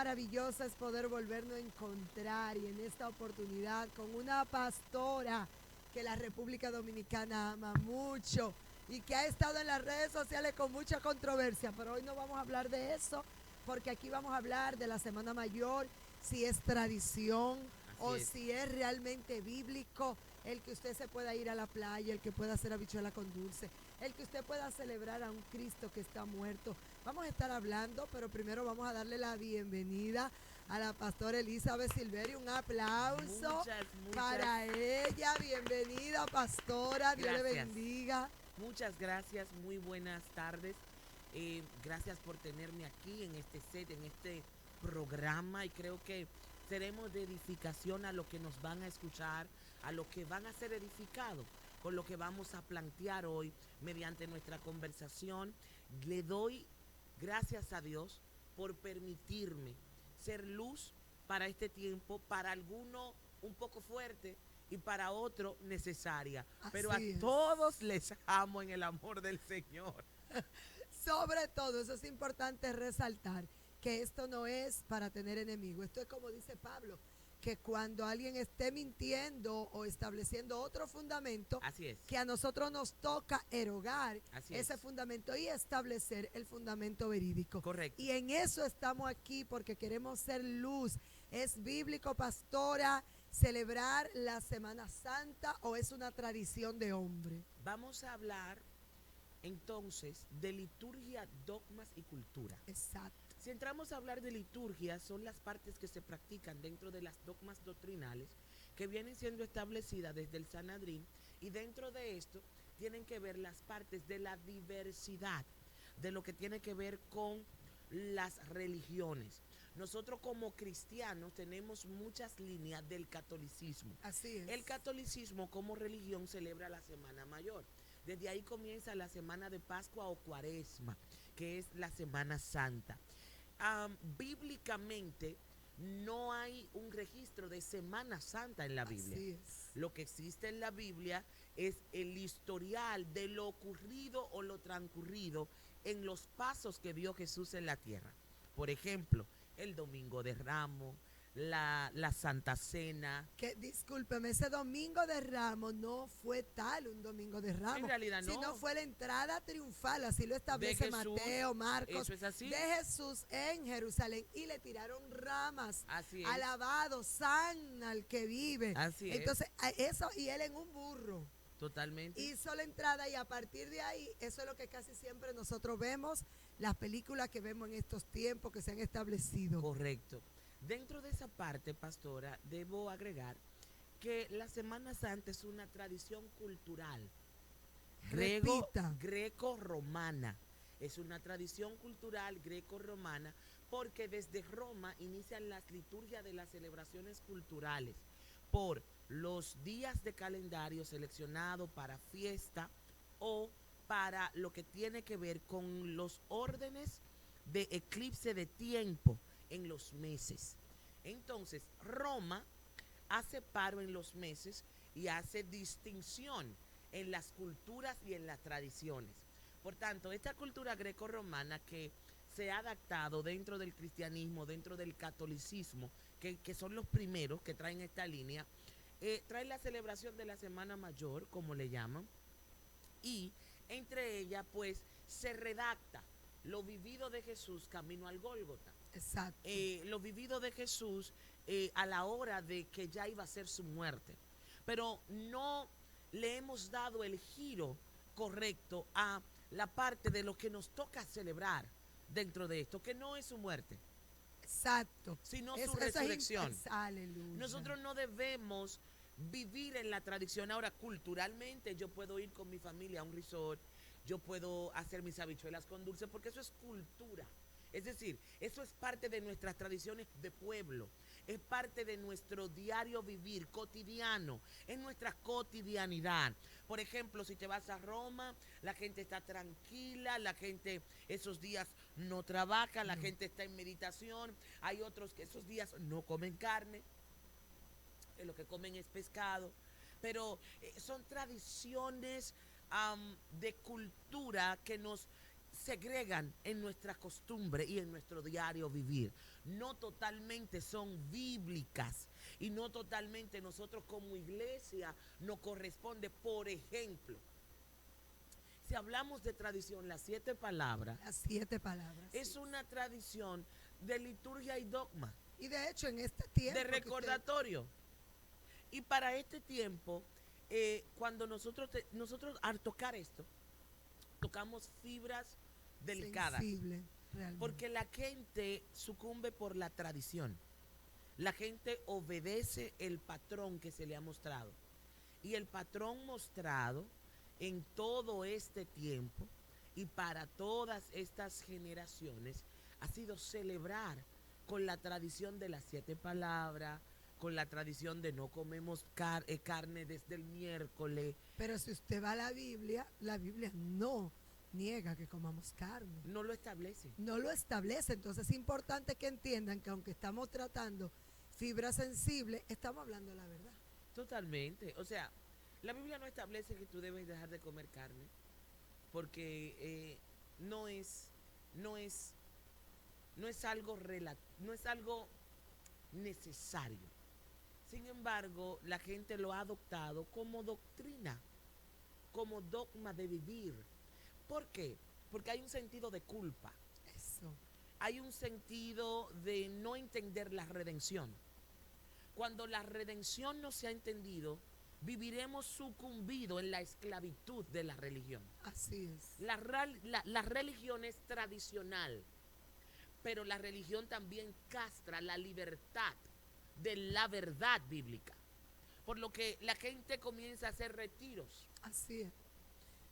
maravillosa es poder volvernos a encontrar y en esta oportunidad con una pastora que la República Dominicana ama mucho y que ha estado en las redes sociales con mucha controversia, pero hoy no vamos a hablar de eso porque aquí vamos a hablar de la Semana Mayor, si es tradición o Es. si es realmente bíblico, el que usted se pueda ir a la playa, el que pueda hacer habichuela con dulce, el que usted pueda celebrar a un Cristo que está muerto. Vamos a estar hablando, pero primero vamos a darle la bienvenida a la pastora Elizabeth Silverio. Un aplauso Muchas para ella. Bienvenida, pastora. Dios le gracias. bendiga. Muchas gracias, muy buenas tardes. Gracias por tenerme aquí en este set, en este programa y creo que seremos de edificación a lo que nos van a escuchar, a lo que van a ser edificados, con lo que vamos a plantear hoy mediante nuestra conversación. Le doy gracias a Dios por permitirme ser luz para este tiempo, para alguno un poco fuerte y para otro necesaria. Pero a Así es. todos les amo en el amor del Señor. Sobre todo, eso es importante resaltar, que esto no es para tener enemigos. Esto es como dice Pablo, que cuando alguien esté mintiendo o estableciendo otro fundamento, Así es, que a nosotros nos toca erogar así ese es. fundamento y establecer el fundamento verídico. Correcto. Y en eso estamos aquí porque queremos ser luz. ¿Es bíblico, pastora, celebrar la Semana Santa o es una tradición de hombre? Vamos a hablar entonces de liturgia, dogmas y cultura. Exacto. Si entramos a hablar de liturgia, son las partes que se practican dentro de las dogmas doctrinales que vienen siendo establecidas desde el Sanedrín y dentro de esto tienen que ver las partes de la diversidad, de lo que tiene que ver con las religiones. Nosotros como cristianos tenemos muchas líneas del catolicismo. Así es. El catolicismo como religión celebra la Semana Mayor. Desde ahí comienza la semana de Pascua o Cuaresma, que es la Semana Santa. Bíblicamente no hay un registro de Semana Santa en la Biblia. Así es. Lo que existe en la Biblia es el historial de lo ocurrido o lo transcurrido en los pasos que vio Jesús en la tierra. Por ejemplo, el Domingo de Ramos, la Santa Cena. Que discúlpeme, ese domingo de Ramos no fue tal un domingo de En Ramos, realidad sino no. fue la entrada triunfal, así lo De establece Jesús, Mateo, Marcos, eso es así. de Jesús en Jerusalén y le tiraron ramas. Así es. Alabado, san al que vive. Así es. Entonces, eso y él en un burro. Totalmente. Hizo la entrada y a partir de ahí, eso es lo que casi siempre nosotros vemos, las películas que vemos en estos tiempos que se han establecido. Correcto. Dentro de esa parte, pastora, debo agregar que la Semana Santa es una tradición cultural Repita. greco-romana. Es una tradición cultural greco-romana porque desde Roma inician las liturgias de las celebraciones culturales por los días de calendario seleccionados para fiesta o para lo que tiene que ver con los órdenes de eclipse de tiempo en los meses. Entonces, Roma hace paro en los meses y hace distinción en las culturas y en las tradiciones. Por tanto, esta cultura greco-romana que se ha adaptado dentro del cristianismo, dentro del catolicismo, que son los primeros que traen esta línea, trae la celebración de la Semana Mayor, como le llaman, y entre ellas, pues, se redacta lo vivido de Jesús camino al Gólgota. Exacto. Lo vivido de Jesús a la hora de que ya iba a ser su muerte. Pero no le hemos dado el giro correcto a la parte de lo que nos toca celebrar dentro de esto, que no es su muerte, Exacto. sino Eso, su eso resurrección. aleluya. Nosotros no debemos vivir en la tradición. Ahora, culturalmente, yo puedo ir con mi familia a un resort, yo puedo hacer mis habichuelas con dulce, porque eso es cultura. Es decir, eso es parte de nuestras tradiciones de pueblo, es parte de nuestro diario vivir cotidiano, es nuestra cotidianidad. Por ejemplo, si te vas a Roma, la gente está tranquila, la gente esos días no trabaja, la gente está en meditación, hay otros que esos días no comen carne, lo que comen es pescado, pero son tradiciones de cultura que nos segregan en nuestra costumbre y en nuestro diario vivir. No totalmente son bíblicas y no totalmente nosotros como iglesia nos corresponde. Por ejemplo, si hablamos de tradición, las 7 palabras Las 7 palabras. es sí. una tradición de liturgia y dogma, Y de hecho, en este tiempo. de recordatorio. Y para este tiempo, cuando nosotros al tocar esto, tocamos fibras delicadas. Sensible, realmente. Porque la gente sucumbe por la tradición. La gente obedece el patrón que se le ha mostrado. Y el patrón mostrado en todo este tiempo y para todas estas generaciones ha sido celebrar con la tradición de las 7 palabras, con la tradición de no comemos carne desde el miércoles. Pero si usted va a la Biblia no niega que comamos carne. No lo establece. No lo establece. Entonces es importante que entiendan que aunque estamos tratando fibra sensible, estamos hablando la verdad. Totalmente. O sea, la Biblia no establece que tú debes dejar de comer carne porque no es algo necesario. Sin embargo, la gente lo ha adoptado como doctrina, como dogma de vivir. ¿Por qué? Porque hay un sentido de culpa. Eso. Hay un sentido de no entender la redención. Cuando la redención no se ha entendido, viviremos sucumbido en la esclavitud de la religión. Así es. La religión es tradicional, pero la religión también castra la libertad de la verdad bíblica. Por lo que la gente comienza a hacer retiros. Así es.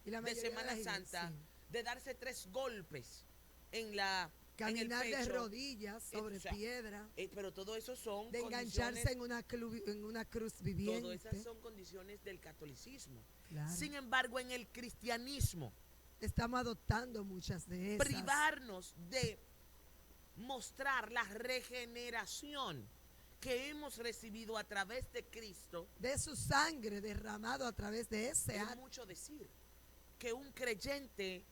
Y la de Semana las Santa, sí. de darse 3 golpes en Caminar el pecho, de rodillas sobre piedra. Pero todo eso son de engancharse en una cruz viviente. Todas esas son condiciones del catolicismo. Claro. Sin embargo, en el cristianismo estamos adoptando muchas de esas. Privarnos de mostrar la regeneración que hemos recibido a través de Cristo, de su sangre derramado a través de ese es acto. mucho decir que un creyente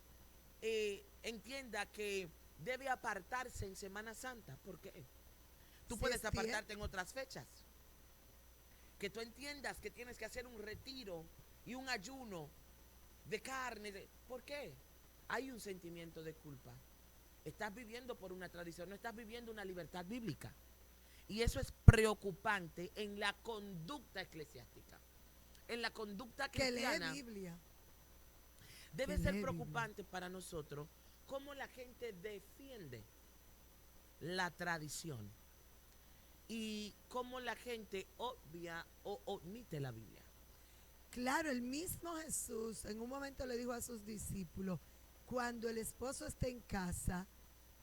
entienda que debe apartarse en Semana Santa. ¿Por qué? Tú Sí, puedes apartarte en otras fechas. Que tú entiendas que tienes que hacer un retiro y un ayuno de carne. ¿Por qué? Hay un sentimiento de culpa. Estás viviendo por una tradición, no estás viviendo una libertad bíblica. Y eso es preocupante en la conducta eclesiástica. En la conducta cristiana. Que lee Biblia. Debe ser preocupante para nosotros cómo la gente defiende la tradición y cómo la gente obvia o omite la Biblia. Claro, el mismo Jesús en un momento le dijo a sus discípulos, cuando el esposo esté en casa,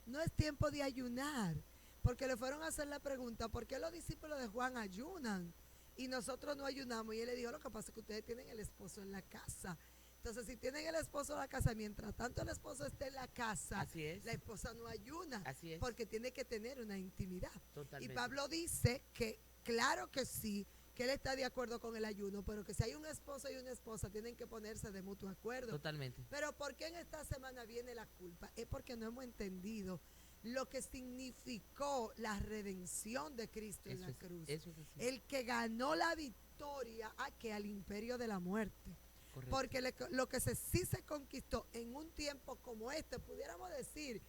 no es tiempo de ayunar, porque le fueron a hacer la pregunta, ¿por qué los discípulos de Juan ayunan y nosotros no ayunamos? Y él le dijo, lo que pasa es que ustedes tienen el esposo en la casa. Entonces, si tienen el esposo en la casa, mientras tanto el esposo esté en la casa, así es, la esposa no ayuna, así es, porque tiene que tener una intimidad. Totalmente. Y Pablo dice que, claro que sí, que él está de acuerdo con el ayuno, pero que si hay un esposo y una esposa, tienen que ponerse de mutuo acuerdo. Totalmente. Pero ¿por qué en esta semana viene la culpa? Es porque no hemos entendido lo que significó la redención de Cristo en la cruz. Eso es así. El que ganó la victoria al imperio de la muerte. Correcto. Porque lo que sí se conquistó en un tiempo como este, pudiéramos decir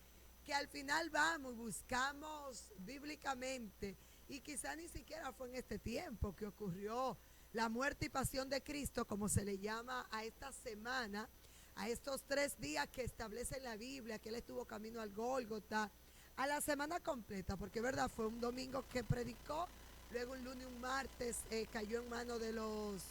que al final vamos y buscamos bíblicamente, y quizá ni siquiera fue en este tiempo que ocurrió la muerte y pasión de Cristo, como se le llama a esta semana, a estos 3 días que establece la Biblia, que él estuvo camino al Gólgota, a la semana completa, porque verdad fue un domingo que predicó, luego un lunes y un martes cayó en manos de los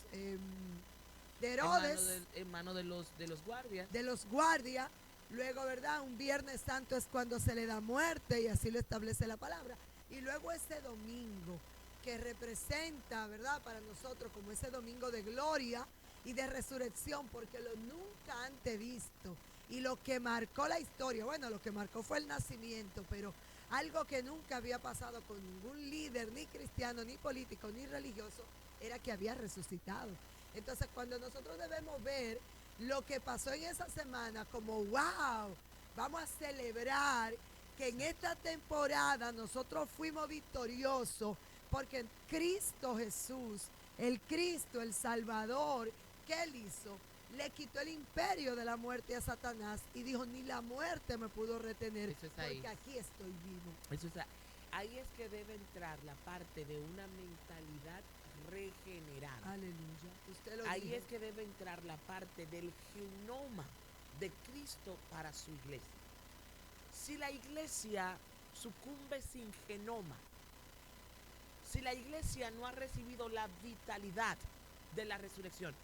de Herodes, en manos de los guardias. De los guardias. Luego, ¿verdad? Un Viernes Santo es cuando se le da muerte y así lo establece la palabra. Y luego ese domingo que representa, ¿verdad? Para nosotros como ese domingo de gloria y de resurrección, porque lo nunca antes visto y lo que marcó la historia, bueno, lo que marcó fue el nacimiento, pero algo que nunca había pasado con ningún líder, ni cristiano, ni político, ni religioso, era que había resucitado. Entonces, cuando nosotros debemos ver lo que pasó en esa semana como wow, Vamos a celebrar que en esta temporada nosotros fuimos victoriosos porque en Cristo Jesús, el Cristo, el Salvador, ¿qué Él hizo? Le quitó el imperio de la muerte a Satanás y dijo, ni la muerte me pudo retener porque aquí estoy vivo. Eso es ahí es que debe entrar la parte de una mentalidad regenerada. Aleluya. Usted lo Ahí dijo. es que debe entrar la parte del genoma de Cristo para su iglesia. Si la iglesia sucumbe sin genoma, si la iglesia no ha recibido la vitalidad de la resurrección,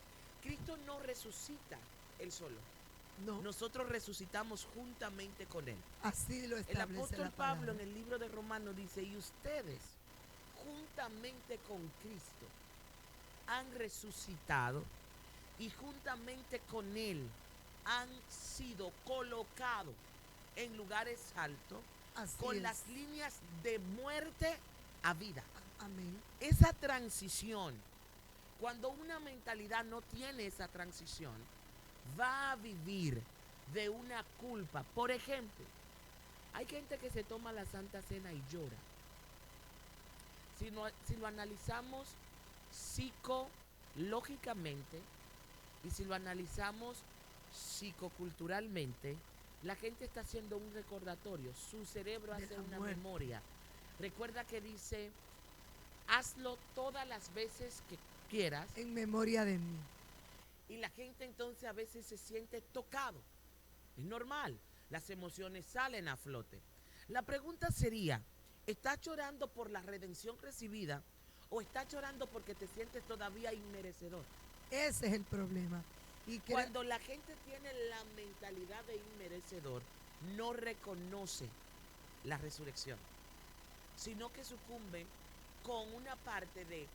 Cristo no resucita él solo. No. Nosotros resucitamos juntamente con él. Así lo El establece apóstol la palabra. Pablo en el libro de Romanos dice, y ustedes juntamente con Cristo han resucitado y juntamente con él han sido colocados en lugares altos Así con es. las líneas de muerte a vida. Amén. Esa transición, cuando una mentalidad no tiene esa transición, va a vivir de una culpa. Por ejemplo, hay gente que se toma la Santa Cena y llora. Si lo analizamos psicológicamente y si lo analizamos psicoculturalmente, la gente está haciendo un recordatorio. Su cerebro De hace la una muerte. memoria. Recuerda que dice, hazlo todas las veces que quieras. En memoria de mí. Y la gente entonces a veces se siente tocado. Es normal, las emociones salen a flote. La pregunta sería, ¿estás llorando por la redención recibida o estás llorando porque te sientes todavía inmerecedor? Ese es el problema. Y Cuando la gente tiene la mentalidad de inmerecedor, no reconoce la resurrección, sino que sucumbe con una parte de,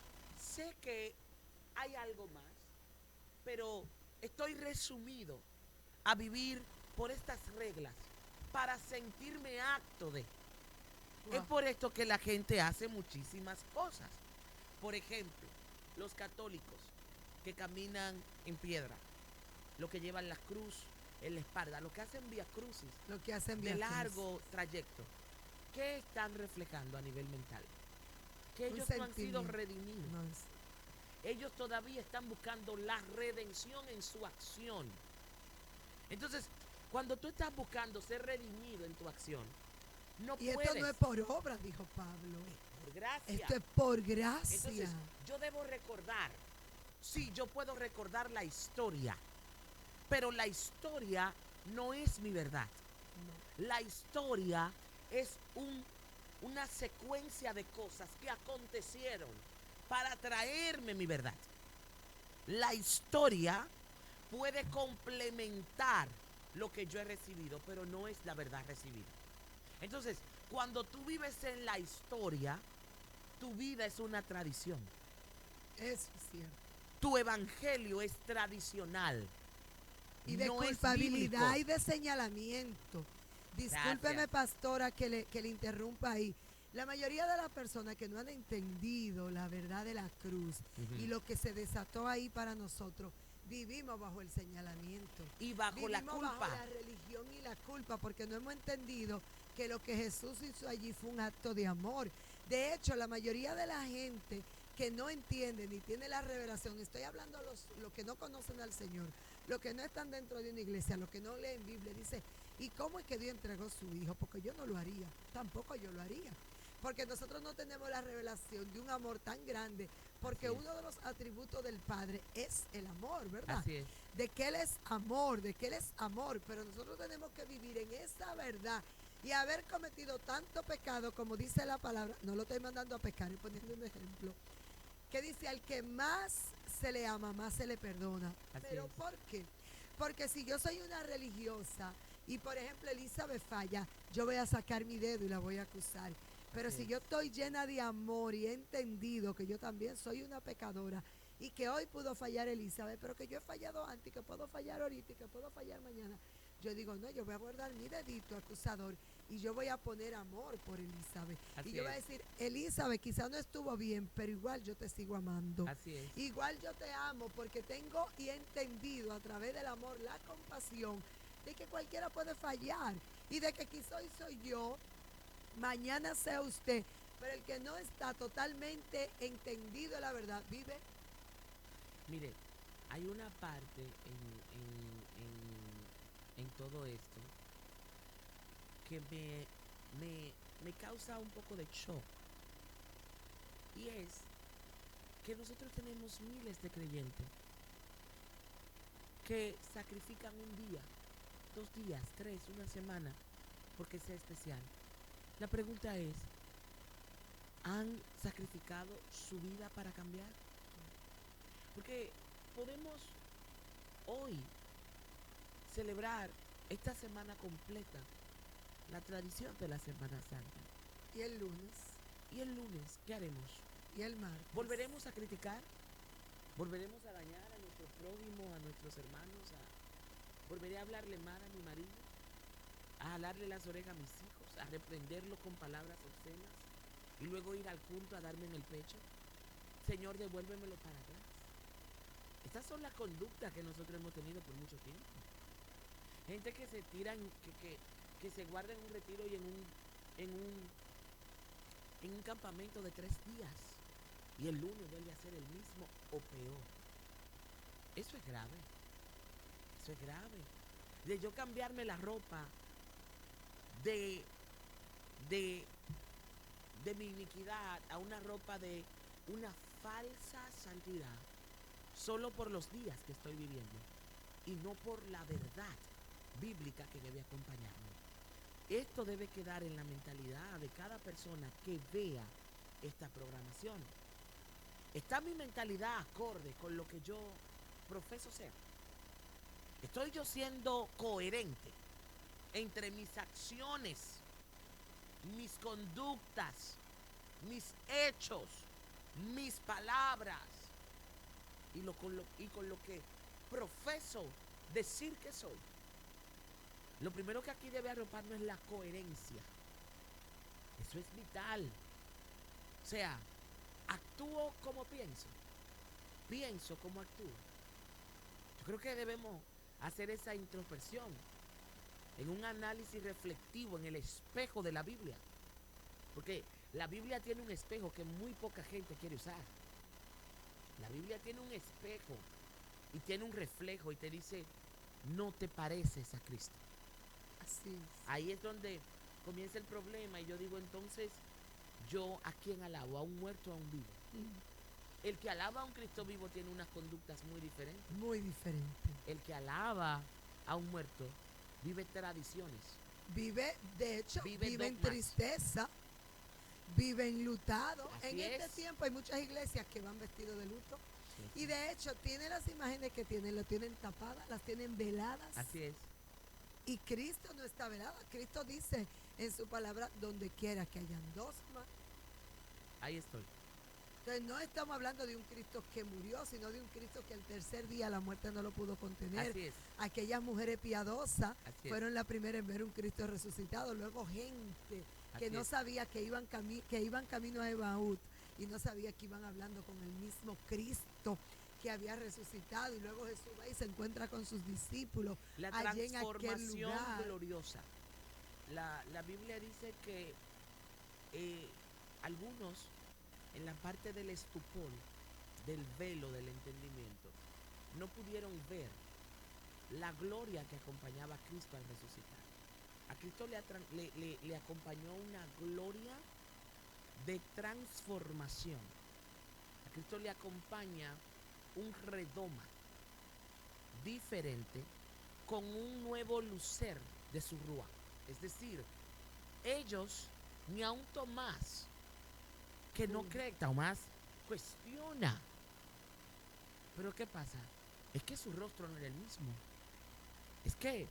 sé que hay algo más, pero estoy resumido a vivir por estas reglas para sentirme apto de. Es por esto que la gente hace muchísimas cosas. Por ejemplo, los católicos que caminan en piedra, los que llevan la cruz en la espalda, los que hacen vía crucis lo que hacen de Vía largo trayecto, ¿qué están reflejando a nivel mental? Que Un ellos no han sido sentimiento. redimidos. No es- Ellos todavía están buscando la redención en su acción. Entonces, cuando tú estás buscando ser redimido en tu acción, no Y puedes. esto no es por obra, dijo Pablo. Por gracia. Esto es por gracia. Entonces, yo debo recordar. Sí, yo puedo recordar la historia, pero la historia no es mi verdad. No. La historia es una secuencia de cosas que acontecieron para traerme mi verdad. La historia puede complementar lo que yo he recibido, pero no es la verdad recibida. Entonces, cuando tú vives en la historia, tu vida es una tradición. Eso es cierto. Tu evangelio es tradicional. Y de no es culpabilidad bíblico. y de señalamiento. Discúlpeme, Gracias. pastora, que le interrumpa ahí. La mayoría de las personas que no han entendido la verdad de la cruz Ujú. y lo que se desató ahí para nosotros, vivimos bajo el señalamiento. Y bajo la Vivimos bajo culpa. la religión y la culpa porque no hemos entendido que lo que Jesús hizo allí fue un acto de amor. De hecho, la mayoría de la gente que no entiende ni tiene la revelación, estoy hablando a los que no conocen al Señor, los que no están dentro de una iglesia, los que no leen Biblia, dice, ¿y cómo es que Dios entregó su hijo? Porque yo no lo haría, tampoco yo lo haría. Porque nosotros no tenemos la revelación de un amor tan grande, porque Así es. uno de los atributos del Padre es el amor, ¿verdad? Así es. De que Él es amor, de que Él es amor, pero nosotros tenemos que vivir en esa verdad y haber cometido tanto pecado, como dice la palabra, no lo estoy mandando a pecar, estoy poniendo un ejemplo, que dice, al que más se le ama, más se le perdona. Así ¿Pero es. por qué? Porque si yo soy una religiosa y, por ejemplo, Elizabeth falla, yo voy a sacar mi dedo y la voy a acusar. Pero Así si es. yo estoy llena de amor y he entendido que yo también soy una pecadora y que hoy pudo fallar Elizabeth, pero que yo he fallado antes, que puedo fallar ahorita y que puedo fallar mañana, yo digo, no, yo voy a guardar mi dedito acusador y yo voy a poner amor por Elizabeth. Así Y yo voy a es. decir, Elizabeth, quizás no estuvo bien, pero igual yo te sigo amando. Así es. Igual yo te amo porque tengo y he entendido a través del amor, la compasión, de que cualquiera puede fallar y de que quizá hoy soy yo, mañana sea usted, pero el que no está totalmente entendido de la verdad vive. Mire, hay una parte en todo esto que me causa un poco de shock. Y es que nosotros tenemos miles de creyentes que sacrifican un día, 2 días, 3, una semana, porque sea especial. La pregunta es, ¿han sacrificado su vida para cambiar? Porque podemos hoy celebrar esta semana completa la tradición de la Semana Santa. Y el lunes, ¿Y el lunes qué haremos? y el martes. ¿Volveremos a criticar? ¿Volveremos a dañar a nuestro prójimo, a nuestros hermanos? ¿Volveré a hablarle mal a mi marido? ¿A jalarle las orejas a mis hijos? ¿A reprenderlo con palabras obscenas? ¿Y luego ir al culto a darme en el pecho? Señor, devuélvemelo para atrás. Estas son las conductas que nosotros hemos tenido por mucho tiempo. Gente que se tiran, que se guarda en un retiro y en un campamento de 3 días. Y el lunes vuelve a ser el mismo o peor. Eso es grave. Eso es grave. De yo cambiarme la ropa de mi iniquidad a una ropa de una falsa santidad solo por los días que estoy viviendo y no por la verdad bíblica que debe acompañarme. Esto debe quedar en la mentalidad de cada persona que vea esta programación. ¿Está mi mentalidad acorde con lo que yo profeso ser? ¿Estoy yo siendo coherente entre mis acciones, mis conductas, mis hechos, mis palabras y con lo que profeso decir que soy? Lo primero que aquí debe arroparnos es la coherencia. Eso es vital. O sea, actúo como pienso como actúo. Yo creo que debemos hacer esa introspección en un análisis reflectivo en el espejo de la Biblia. Porque la Biblia tiene un espejo que muy poca gente quiere usar. La Biblia tiene un espejo y tiene un reflejo y te dice, no te pareces a Cristo. Así es. Ahí es donde comienza el problema y yo digo, entonces, ¿yo a quién alabo? ¿A un muerto o a un vivo? El que alaba a un Cristo vivo tiene unas conductas muy diferentes. Muy diferente. El que alaba a un muerto vive tradiciones. Vive, de hecho, Vive vive en dogmas. tristeza, vive enlutado. Así En este es. tiempo hay muchas iglesias que van vestidos de luto. Y de hecho, tiene las imágenes que tienen, lo tienen tapadas, las tienen veladas. Así es. Y Cristo no está velado. Cristo dice en su palabra, donde quiera que hayan dos más. Ahí estoy. Entonces no estamos hablando de un Cristo que murió, sino de un Cristo que al tercer día la muerte no lo pudo contener. Así es. Aquellas mujeres piadosas Así es. fueron las primeras en ver un Cristo resucitado. Luego gente que Así no es. sabía que iban camino a Emaús y no sabía que iban hablando con el mismo Cristo que había resucitado. Y luego Jesús va y se encuentra con sus discípulos La allí en aquel transformación lugar. gloriosa. La Biblia dice que algunos en la parte del estupor, del velo del entendimiento, no pudieron ver la gloria que acompañaba a Cristo al resucitar. A Cristo le acompañó una gloria de transformación. A Cristo le acompaña un redoma diferente con un nuevo lucer de su rúa. Es decir, ellos, ni aun Tomás, que no cree, Tomás cuestiona. Pero ¿qué pasa? Es que su rostro no era el mismo. Es que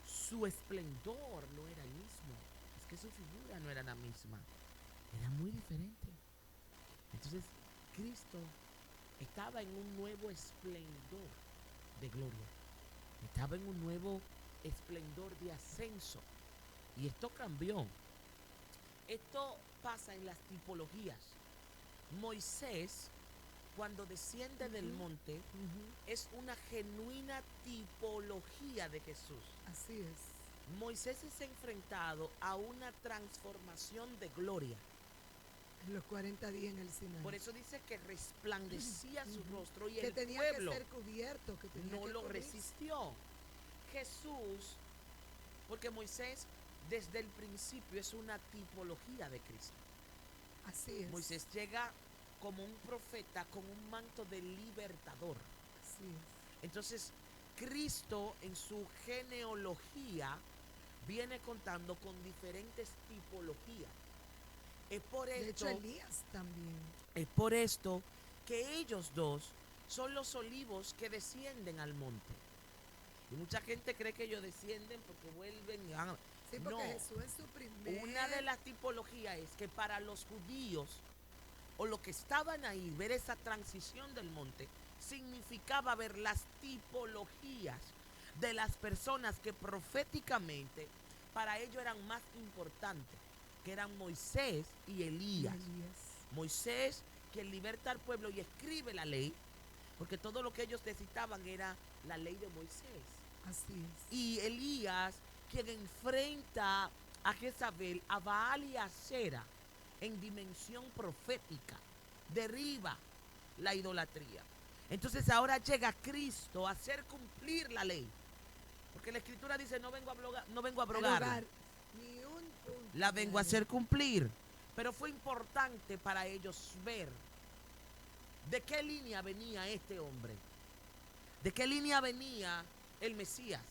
su esplendor no era el mismo. Es que su figura no era la misma. Era muy diferente. Entonces, Cristo estaba en un nuevo esplendor de gloria. Estaba en un nuevo esplendor de ascenso. Y esto cambió. Esto pasa en las tipologías. Moisés cuando desciende del monte, Ujú. es una genuina tipología de Jesús. Así es. Moisés es enfrentado a una transformación de gloria. En los 40 días en el Sinaí. Por eso dice que resplandecía su Ujú. rostro y Que el tenía pueblo que ser cubierto, que tenía no que lo cubrirse. resistió. Jesús, porque Moisés desde el principio es una tipología de Cristo. Así es. Moisés llega como un profeta con un manto de libertador. Así es. Entonces, Cristo en su genealogía viene contando con diferentes tipologías. Es por De hecho, esto, Elías también. es por esto que ellos dos son los olivos que descienden al monte. Y mucha gente cree que ellos descienden porque vuelven y Sí, porque no. Jesús en su primer... Una de las tipologías es que para los judíos o los que estaban ahí, ver esa transición del monte significaba ver las tipologías de las personas que proféticamente para ellos eran más importantes, que eran Moisés y Elías. Moisés, que liberta al pueblo y escribe la ley, porque todo lo que ellos necesitaban era la ley de Moisés. Así es. Y Elías, quien enfrenta a Jezabel, a Baal y a Asera en dimensión profética, derriba la idolatría. Entonces ahora llega Cristo a hacer cumplir la ley, porque la Escritura dice: no vengo a abrogar, Ni un punto la de vengo a la hacer ley. cumplir. Pero fue importante para ellos ver de qué línea venía este hombre, de qué línea venía el Mesías.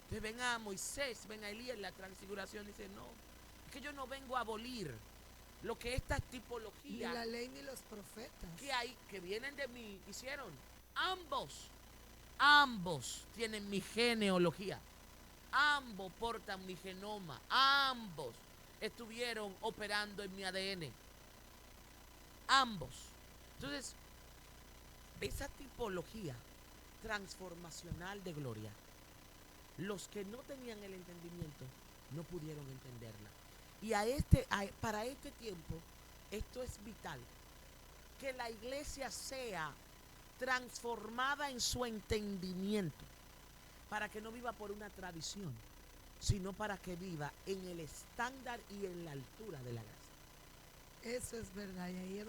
Entonces ven a Moisés, ven a Elías en la transfiguración, dice: no, es que yo no vengo a abolir lo que estas Ni tipologías la ley ni los profetas. que hay, que vienen de mí, hicieron. Ambos tienen mi genealogía, ambos portan mi genoma, ambos estuvieron operando en mi ADN, ambos. Entonces, esa tipología transformacional de gloria, los que no tenían el entendimiento no pudieron entenderla. Y para este tiempo, esto es vital, que la iglesia sea transformada en su entendimiento, para que no viva por una tradición, sino para que viva en el estándar y en la altura de la gracia. Eso es verdad. Y ahí es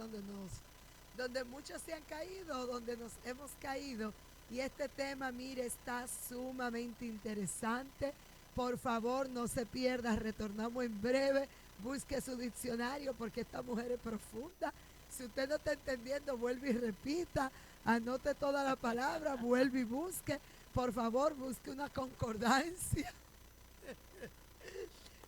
donde muchos se han caído, donde nos hemos caído. Y este tema, mire, está sumamente interesante. Por favor, no se pierda. Retornamos en breve. Busque su diccionario porque esta mujer es profunda. Si usted no está entendiendo, vuelve y repita. Anote toda la palabra, vuelve y busque. Por favor, busque una concordancia.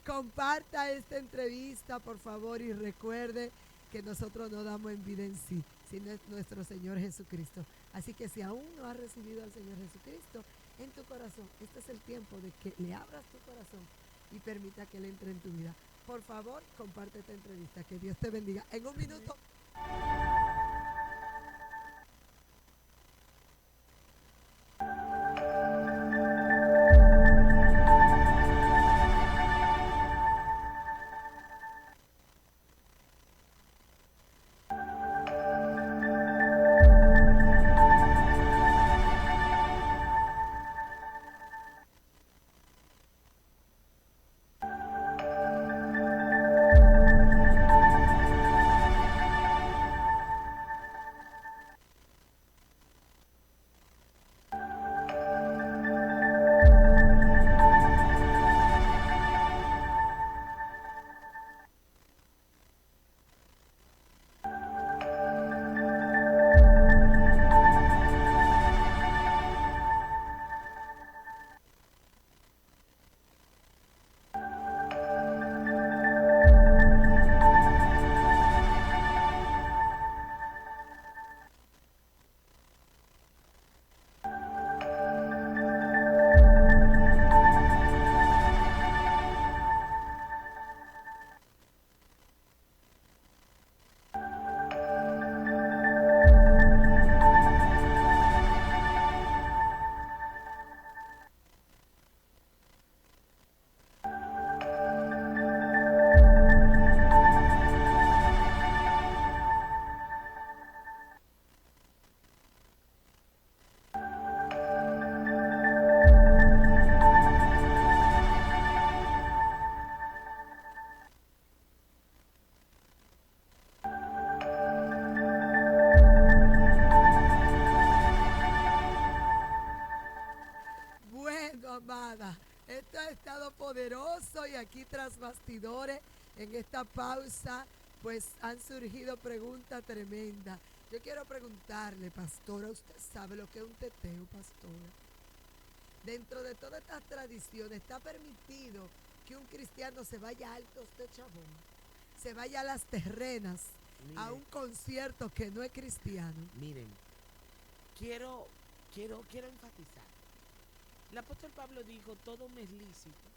Comparta esta entrevista, por favor, y recuerde que nosotros no damos en vida en sí, sino es nuestro Señor Jesucristo. Así que si aún no has recibido al Señor Jesucristo en tu corazón, este es el tiempo de que le abras tu corazón y permita que Él entre en tu vida. Por favor, comparte esta entrevista. Que Dios te bendiga. En un minuto. ha estado poderoso y aquí tras bastidores, en esta pausa, pues han surgido preguntas tremendas. Yo quiero preguntarle, pastora, ¿usted sabe lo que es un teteo, pastora? Dentro de todas estas tradiciones, ¿está permitido que un cristiano se vaya a Altos de Chabón, se vaya a Las Terrenas, a un concierto que no es cristiano? Miren, quiero enfatizar. El apóstol Pablo dijo, todo me es lícito,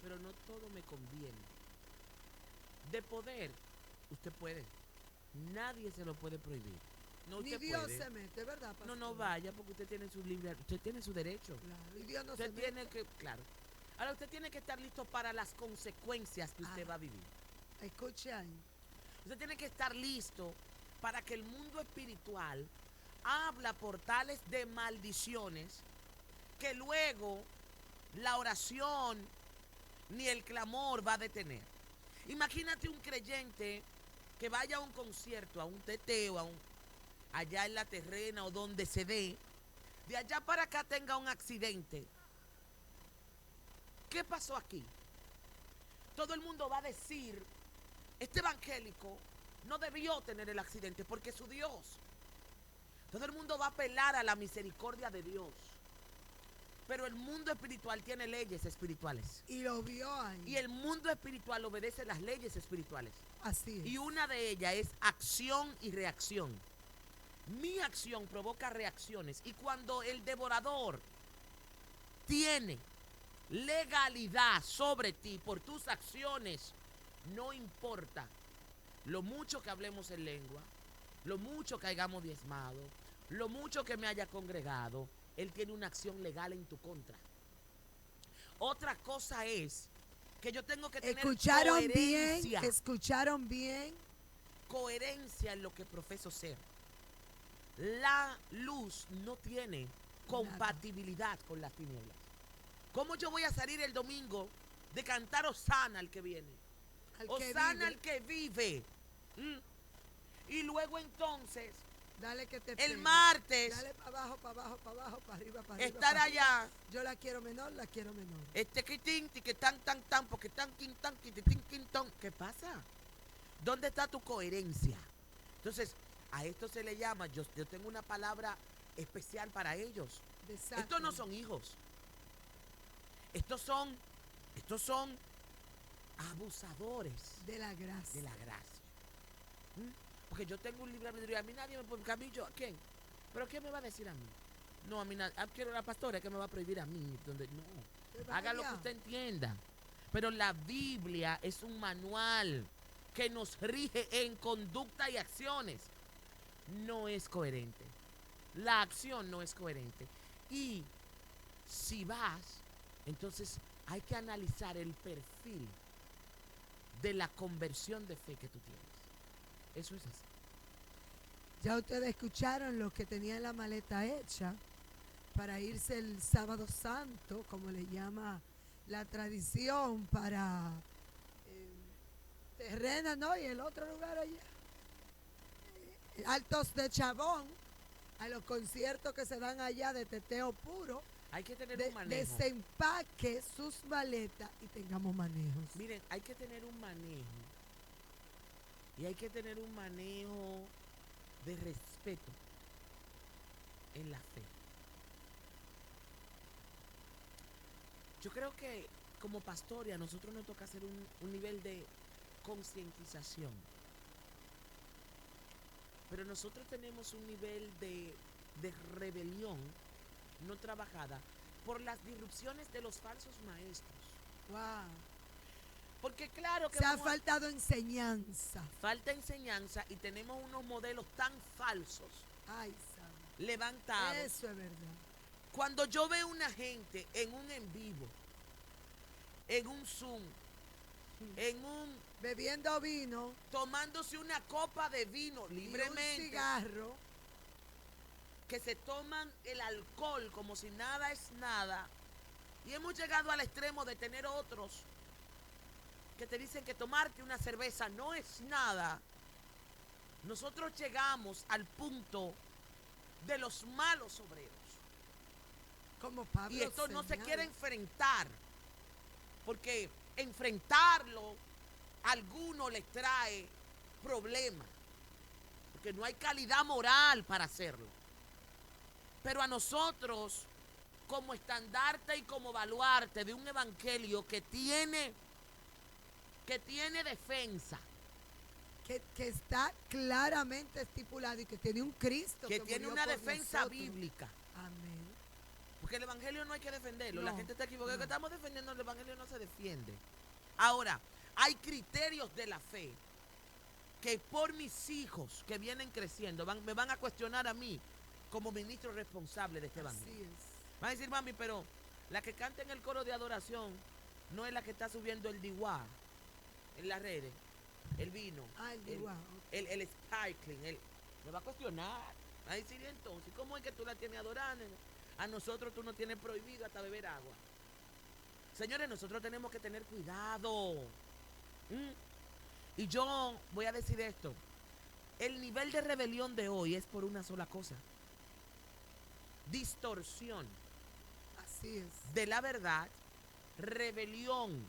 pero no todo me conviene. De poder, usted puede. Nadie se lo puede prohibir. No, Ni usted Dios puede. se mete, ¿verdad, pastor? No vaya porque usted tiene su libre, usted tiene su derecho. Claro, y Dios no Usted se tiene mete. que, claro. Ahora usted tiene que estar listo para las consecuencias que usted va a vivir. Escuche ahí. Usted tiene que estar listo para que el mundo espiritual habla portales de maldiciones que luego la oración ni el clamor va a detener. Imagínate un creyente que vaya a un concierto, a un teteo, allá en La Terrena o donde se dé, de allá para acá tenga un accidente. ¿Qué pasó aquí? Todo el mundo va a decir, este evangélico no debió tener el accidente porque es su Dios. Todo el mundo va a apelar a la misericordia de Dios. Pero el mundo espiritual tiene leyes espirituales. Y lo vio ahí. Y el mundo espiritual obedece las leyes espirituales. Así es. Y una de ellas es acción y reacción. Mi acción provoca reacciones. Y cuando el devorador tiene legalidad sobre ti por tus acciones, no importa lo mucho que hablemos en lengua, lo mucho que hayamos diezmado, lo mucho que me haya congregado, él tiene una acción legal en tu contra. Otra cosa es que yo tengo que tener coherencia. Escucharon bien. Coherencia en lo que profeso ser. La luz no tiene compatibilidad con las tinieblas. ¿Cómo yo voy a salir el domingo de cantar Hosana al que viene? Hosana al que vive. Y luego entonces, dale que te el pegue. Martes, Dale para abajo, para abajo, para abajo, para arriba, para arriba. estar para arriba. allá. Yo la quiero menor, la quiero menor. Que tan, porque tan, quin, ¿qué pasa? ¿Dónde está tu coherencia? Entonces, a esto se le llama, yo tengo una palabra especial para ellos. Desastre. Estos no son hijos. Estos son abusadores de la gracia. de la gracia. Porque yo tengo un libre albedrío. A mí nadie me pone camillo. ¿A quién? ¿Pero qué me va a decir a mí? No, a mí quiero la pastora que me va a prohibir a mí. No. Haga lo que usted entienda. Pero la Biblia es un manual que nos rige en conducta y acciones. No es coherente. La acción no es coherente. Y si vas, entonces hay que analizar el perfil de la conversión de fe que tú tienes. Eso es así. Ya ustedes escucharon lo que tenían la maleta hecha para irse el sábado santo, como le llama la tradición, para Terrena, ¿no? Y el otro lugar allá, Altos de Chabón, a los conciertos que se dan allá de teteo puro. Hay que tener un manejo. Desempaque sus maletas y tengamos manejos. Miren, hay que tener un manejo. Y hay que tener un manejo de respeto en la fe. Yo creo que como pastor a nosotros nos toca hacer un nivel de concientización. Pero nosotros tenemos un nivel de rebelión no trabajada por las disrupciones de los falsos maestros. Wow. Porque claro que se ha faltado enseñanza. Falta enseñanza y tenemos unos modelos tan falsos. Ay, sabe. Levantados. Eso es verdad. Cuando yo veo una gente en un en vivo, en un Zoom, en un bebiendo vino, tomándose una copa de vino libremente, y un cigarro, que se toman el alcohol como si nada es nada, y hemos llegado al extremo de tener otros que te dicen que tomarte una cerveza no es nada. Nosotros llegamos al punto de los malos obreros. Como Pablo y esto no se quiere enfrentar porque enfrentarlo a alguno les trae problemas, porque no hay calidad moral para hacerlo. Pero a nosotros, como estandarte y como baluarte de un evangelio que tiene defensa, que está claramente estipulado y que tiene un Cristo que tiene murió una por defensa nosotros. bíblica. Amén. Porque el evangelio no hay que defenderlo. La No, gente está equivocada. no. Que estamos defendiendo el evangelio no se defiende. Ahora, hay criterios de la fe que por mis hijos que vienen creciendo me van a cuestionar a mí como ministro responsable de este evangelio. Así es. Van a decir, mami, pero la que canta en el coro de adoración no es la que está subiendo el diwa en las redes, el vino, El diwa, ok. el sparkling, me va a cuestionar. Va a decir, entonces, ¿cómo es que tú la tienes adorando? A nosotros tú no tienes prohibido hasta beber agua. Señores, nosotros tenemos que tener cuidado. Y yo voy a decir esto. El nivel de rebelión de hoy es por una sola cosa. Distorsión Así es. de la verdad, rebelión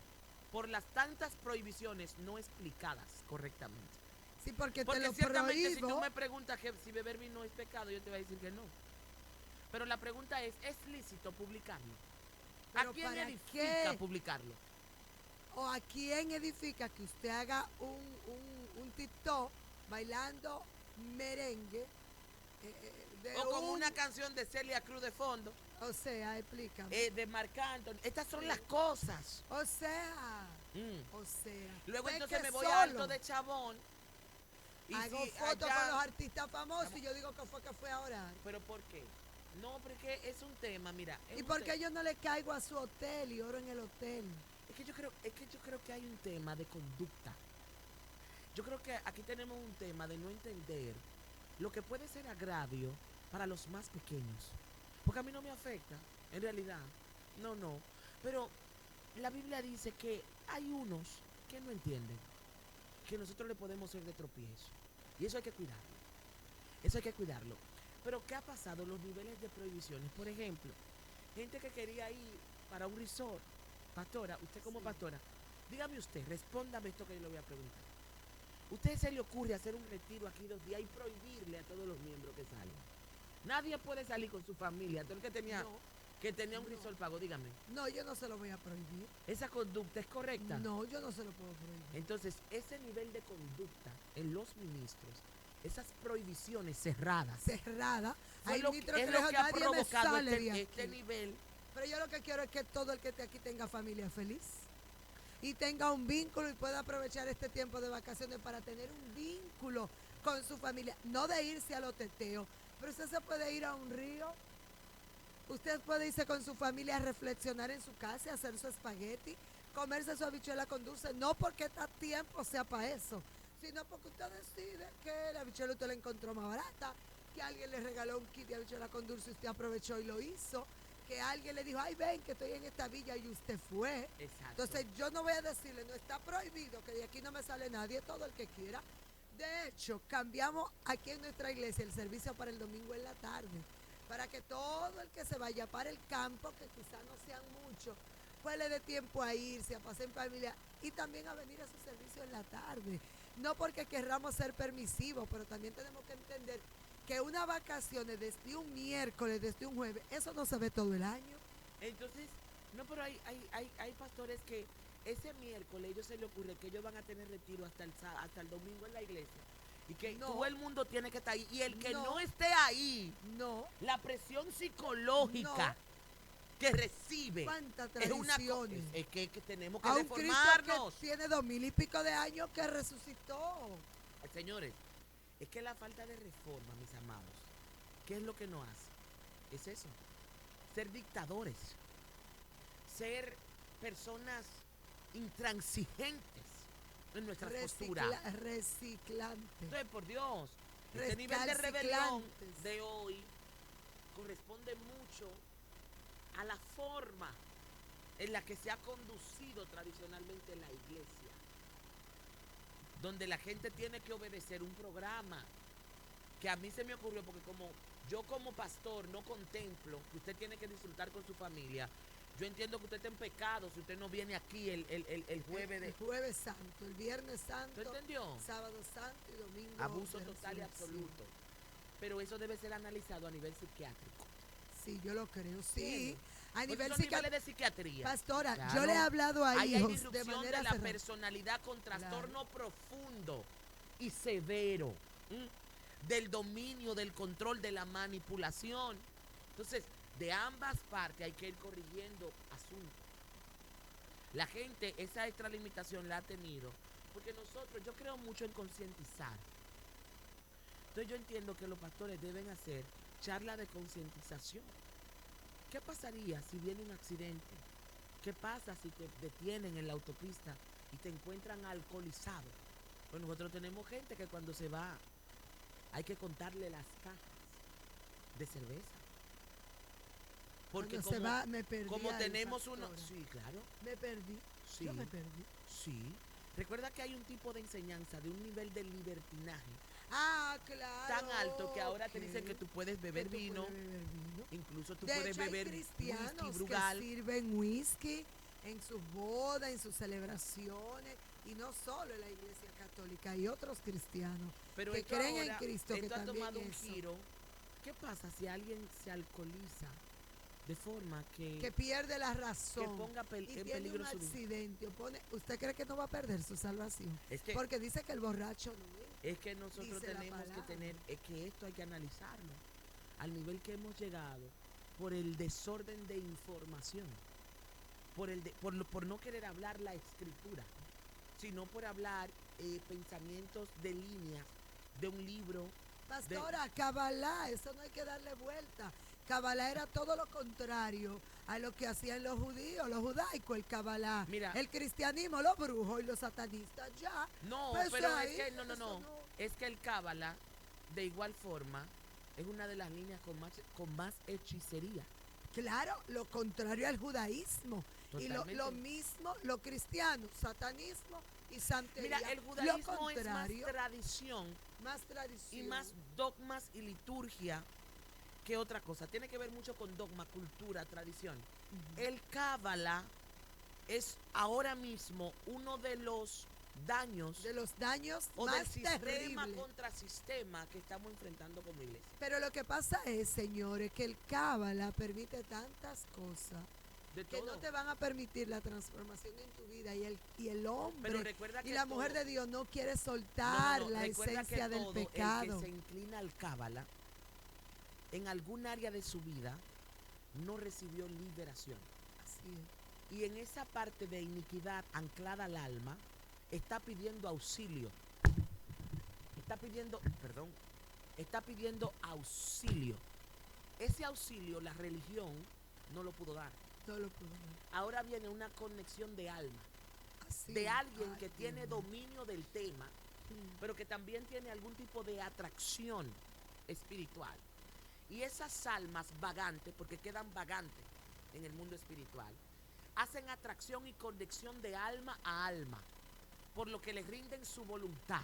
por las tantas prohibiciones no explicadas correctamente. Sí, porque Porque te lo ciertamente si tú prohíbo. me preguntas que si beber vino es pecado, yo te voy a decir que no. Pero la pregunta ¿es lícito publicarlo? ¿A ¿Pero quién para edifica qué? publicarlo? ¿O a quién edifica que usted haga un TikTok bailando merengue? O con una canción de Celia Cruz de fondo, O sea, explícame. de Marc Anthony. Estas son las cosas. O sea, Luego ve entonces que me voy solo a Alto de Chabón. Y hago si fotos allá- con los artistas famosos y yo digo que fue a orar. ¿Pero por qué? No, porque es un tema, mira. ¿Y por qué yo no le caigo a su hotel y oro en el hotel? Es que yo creo que hay un tema de conducta. Yo creo que aquí tenemos un tema de no entender lo que puede ser agravio para los más pequeños. Porque a mí no me afecta, en realidad. No. Pero la Biblia dice que hay unos que no entienden que nosotros le podemos ser de tropiezo. Y eso hay que cuidarlo. Eso hay que cuidarlo. Pero ¿qué ha pasado? Los niveles de prohibiciones. Por ejemplo, gente que quería ir para un resort. Pastora, usted como pastora, dígame usted, respóndame esto que yo le voy a preguntar. ¿Usted se le ocurre hacer un retiro aquí 2 días y prohibirle a todos los miembros que salgan? Nadie puede salir con su familia. Todo el que tenía, un resort pago, dígame. No, yo no se lo voy a prohibir. ¿Esa conducta es correcta? No, yo no se lo puedo prohibir. Entonces, ese nivel de conducta en los ministros, esas prohibiciones cerradas, Cerrada. es lo que ha provocado este nivel. Pero yo lo que quiero es que todo el que esté aquí tenga familia feliz y tenga un vínculo y pueda aprovechar este tiempo de vacaciones para tener un vínculo con su familia. No de irse a los teteos, pero usted se puede ir a un río. Usted puede irse con su familia a reflexionar en su casa, hacer su espagueti, comerse su habichuela con dulce. No porque está tiempo sea para eso, sino porque usted decide que la habichuela usted la encontró más barata, que alguien le regaló un kit de habichuela con dulce y usted aprovechó y lo hizo, que alguien le dijo, ay, ven que estoy en esta villa y usted fue. Exacto. Entonces yo no voy a decirle, no está prohibido, que de aquí no me sale nadie, todo el que quiera. De hecho, cambiamos aquí en nuestra iglesia el servicio para el domingo en la tarde, para que todo el que se vaya para el campo, que quizás no sean muchos, pues le dé tiempo a irse, a pasar en familia y también a venir a su servicio en la tarde. No porque querramos ser permisivos, pero también tenemos que entender que unas vacaciones desde un miércoles, desde un jueves, eso no se ve todo el año. Entonces, no, pero hay pastores que ese miércoles ellos se les ocurre que ellos van a tener retiro hasta el domingo en la iglesia. Y que No. todo el mundo tiene que estar ahí. Y el que No. no esté ahí, No. la presión psicológica que recibe ¿Cuántas es una tradiciones? es que tenemos que A un Cristo reformarnos. que tiene 2000 y pico de años que resucitó. Señores, es que la falta de reforma, mis amados, ¿qué es lo que nos hace? Es eso, ser dictadores, ser personas intransigentes en nuestra postura. Reciclante. Entonces, por Dios, este nivel de rebelión Recalcitrantes. de hoy corresponde mucho a la forma en la que se ha conducido tradicionalmente la iglesia, donde la gente tiene que obedecer un programa que a mí se me ocurrió porque como yo como pastor no contemplo que usted tiene que disfrutar con su familia, Yo entiendo que usted está en pecado si usted no viene aquí el jueves de... El jueves santo, el viernes ¿Tú santo, entendió? sábado santo y domingo Abuso de total y resurrección. absoluto. Pero eso debe ser analizado a nivel psiquiátrico. Sí, yo lo creo, sí. ¿Entiendes? A Porque nivel son niveles psiquiátrico. de psiquiatría. Pastora, Claro. yo le he hablado a Ahí hay hijos de disrupción manera de la cerrada. personalidad con trastorno profundo y severo. Del dominio, del control, de la manipulación. Entonces, de ambas partes hay que ir corrigiendo asuntos. La gente esa extralimitación la ha tenido porque nosotros, yo creo mucho en concientizar. Entonces yo entiendo que los pastores deben hacer charla de concientización. ¿Qué pasaría si viene un accidente? ¿Qué pasa si te detienen en la autopista y te encuentran alcoholizado? Pues nosotros tenemos gente que cuando se va hay que contarle las cajas de cerveza. Porque Cuando se va, me perdí como ahí, tenemos uno... pastora. Sí, claro. Me perdí. Sí. Yo me perdí. Sí. Recuerda que hay un tipo de enseñanza de un nivel de libertinaje Ah, claro. tan alto que ahora te ok. dicen que tú puedes beber Que tú vino, puedes beber vino. incluso tú De puedes hecho, hay beber whisky, cristianos Brugal. que sirven whisky en sus bodas, en sus celebraciones, y no solo en la iglesia católica, hay otros cristianos Pero que esto creen en ahora, Cristo que esto ha también tomado un eso, giro. ¿Qué pasa si alguien se alcoholiza de forma que pierde la que razón ponga y en tiene peligro un su vida? accidente, ¿usted cree que no va a perder su salvación? Es que, Porque dice que el borracho no es. es que nosotros dice la tenemos que palabra. tener, es que esto hay que analizarlo al nivel que hemos llegado por el desorden de información, por no querer hablar la escritura, sino por hablar pensamientos de líneas de un libro. Pastora, Kabbalah, eso no hay que darle vuelta. Kabbalah era todo lo contrario a lo que hacían los judíos, los judaicos, el Kabbalah. Mira. El cristianismo, los brujos y los satanistas, ya. No, Pues pero ahí, es que no. eso Es que el Cábala, de igual forma, es una de las líneas con más hechicería. Claro, lo contrario al judaísmo. Totalmente. Y lo mismo, los cristianos, satanismo y santería. Mira, el lo judaísmo es más contrario, tradición más tradición. y más dogmas y liturgia que otra cosa. Tiene que ver mucho con dogma, cultura, tradición. Ujú. El Cábala es ahora mismo uno de los daños De los daños o más del sistema terribles. contra sistema que estamos enfrentando como iglesia. Pero lo que pasa es, señores, que el Cábala permite tantas cosas De que todo. no te van a permitir la transformación en tu vida y el hombre Pero recuerda que y la mujer todo- de Dios no quiere soltar No, la recuerda esencia que del todo pecado. el que se inclina al Cábala en algún área de su vida no recibió liberación. Así es. Y en esa parte de iniquidad anclada al alma, está pidiendo auxilio. Está pidiendo auxilio. Ese auxilio la religión no lo pudo dar. No lo puedo ver. Ahora viene una conexión de alma, Así de es. alguien Ay, que Dios tiene mío. dominio del tema, Mm. pero que también tiene algún tipo de atracción espiritual. Y esas almas vagantes, porque quedan vagantes en el mundo espiritual, hacen atracción y conexión de alma a alma, por lo que le rinden su voluntad